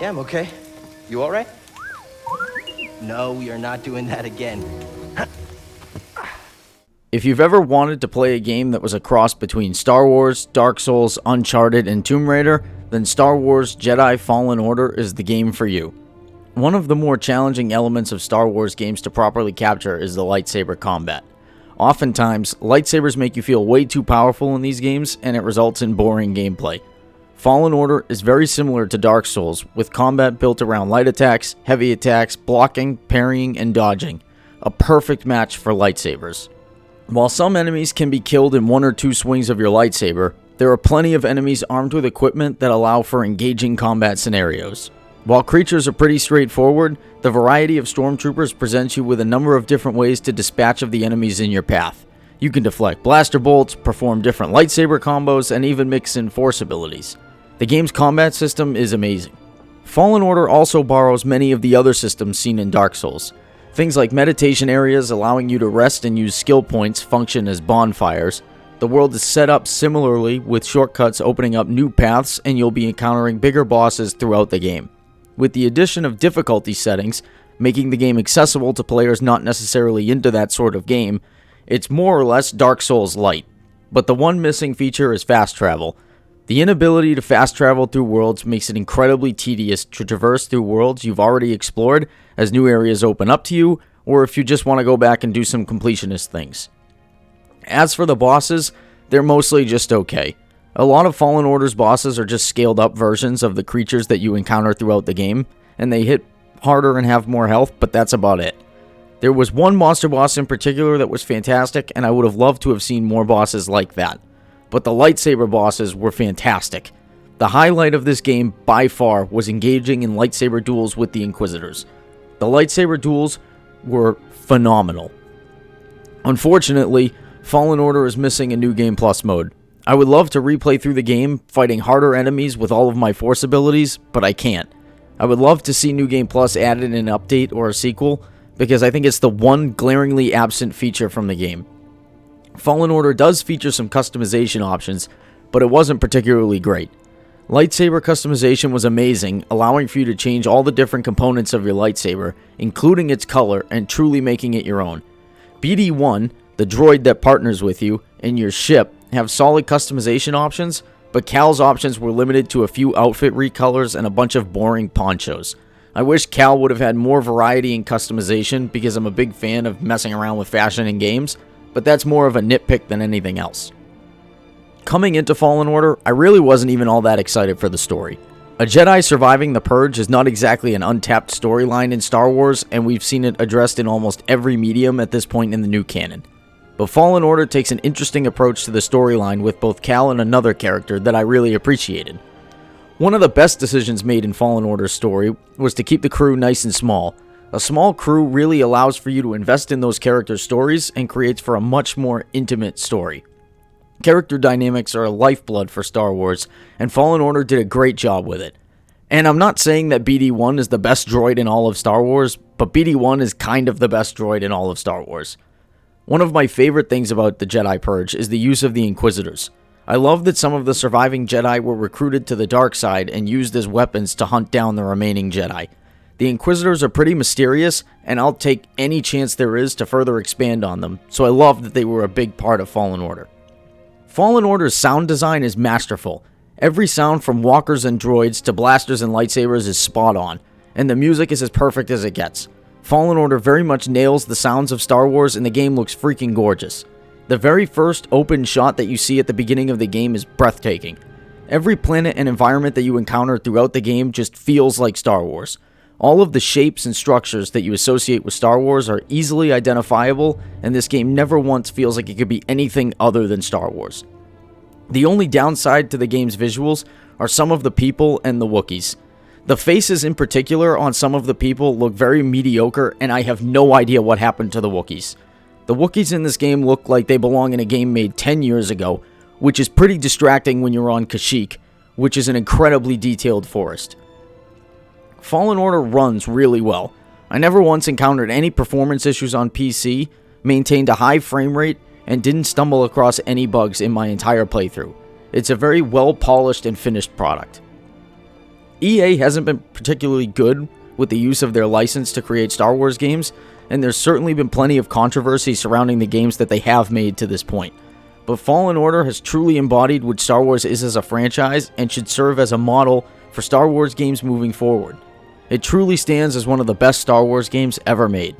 Yeah, I'm okay. You alright? No, we are not doing that again. If you've ever wanted to play a game that was a cross between Star Wars, Dark Souls, Uncharted, and Tomb Raider, then Star Wars Jedi Fallen Order is the game for you. One of the more challenging elements of Star Wars games to properly capture is the lightsaber combat. Oftentimes, lightsabers make you feel way too powerful in these games, and it results in boring gameplay. Fallen Order is very similar to Dark Souls, with combat built around light attacks, heavy attacks, blocking, parrying, and dodging. A perfect match for lightsabers. While some enemies can be killed in one or two swings of your lightsaber, there are plenty of enemies armed with equipment that allow for engaging combat scenarios. While creatures are pretty straightforward, the variety of stormtroopers presents you with a number of different ways to dispatch of the enemies in your path. You can deflect blaster bolts, perform different lightsaber combos, and even mix in force abilities. The game's combat system is amazing. Fallen Order also borrows many of the other systems seen in Dark Souls. Things like meditation areas allowing you to rest and use skill points function as bonfires. The world is set up similarly, with shortcuts opening up new paths, and you'll be encountering bigger bosses throughout the game. With the addition of difficulty settings, making the game accessible to players not necessarily into that sort of game, it's more or less Dark Souls light. But the one missing feature is fast travel. The inability to fast travel through worlds makes it incredibly tedious to traverse through worlds you've already explored as new areas open up to you, or if you just want to go back and do some completionist things. As for the bosses, they're mostly just okay. A lot of Fallen Order's bosses are just scaled up versions of the creatures that you encounter throughout the game, and they hit harder and have more health, but that's about it. There was one monster boss in particular that was fantastic, and I would have loved to have seen more bosses like that. But the lightsaber bosses were fantastic. The highlight of this game, by far, was engaging in lightsaber duels with the Inquisitors. The lightsaber duels were phenomenal. Unfortunately, Fallen Order is missing a New Game Plus mode. I would love to replay through the game, fighting harder enemies with all of my force abilities, but I can't. I would love to see New Game Plus added in an update or a sequel, because I think it's the one glaringly absent feature from the game. Fallen Order does feature some customization options, but it wasn't particularly great. Lightsaber customization was amazing, allowing for you to change all the different components of your lightsaber, including its color, and truly making it your own. BD-1, the droid that partners with you, and your ship have solid customization options, but Cal's options were limited to a few outfit recolors and a bunch of boring ponchos. I wish Cal would have had more variety in customization because I'm a big fan of messing around with fashion in games, but that's more of a nitpick than anything else. Coming into Fallen Order, I really wasn't even all that excited for the story. A Jedi surviving the Purge is not exactly an untapped storyline in Star Wars, and we've seen it addressed in almost every medium at this point in the new canon. But Fallen Order takes an interesting approach to the storyline with both Cal and another character that I really appreciated. One of the best decisions made in Fallen Order's story was to keep the crew nice and small. A small crew really allows for you to invest in those characters' stories and creates for a much more intimate story. Character dynamics are a lifeblood for Star Wars, and Fallen Order did a great job with it. And I'm not saying that BD-1 is the best droid in all of Star Wars, but BD-1 is kind of the best droid in all of Star Wars. One of my favorite things about the Jedi Purge is the use of the Inquisitors. I love that some of the surviving Jedi were recruited to the dark side and used as weapons to hunt down the remaining Jedi. The Inquisitors are pretty mysterious, and I'll take any chance there is to further expand on them, so I love that they were a big part of Fallen Order. Fallen Order's sound design is masterful. Every sound from walkers and droids to blasters and lightsabers is spot on, and the music is as perfect as it gets. Fallen Order very much nails the sounds of Star Wars, and the game looks freaking gorgeous. The very first open shot that you see at the beginning of the game is breathtaking. Every planet and environment that you encounter throughout the game just feels like Star Wars. All of the shapes and structures that you associate with Star Wars are easily identifiable, and this game never once feels like it could be anything other than Star Wars. The only downside to the game's visuals are some of the people and the Wookiees. The faces in particular on some of the people look very mediocre, and I have no idea what happened to the Wookiees. The Wookiees in this game look like they belong in a game made 10 years ago, which is pretty distracting when you're on Kashyyyk, which is an incredibly detailed forest. Fallen Order runs really well. I never once encountered any performance issues on PC, maintained a high frame rate, and didn't stumble across any bugs in my entire playthrough. It's a very well polished and finished product. EA hasn't been particularly good with the use of their license to create Star Wars games, and there's certainly been plenty of controversy surrounding the games that they have made to this point. But Fallen Order has truly embodied what Star Wars is as a franchise and should serve as a model for Star Wars games moving forward. It truly stands as one of the best Star Wars games ever made.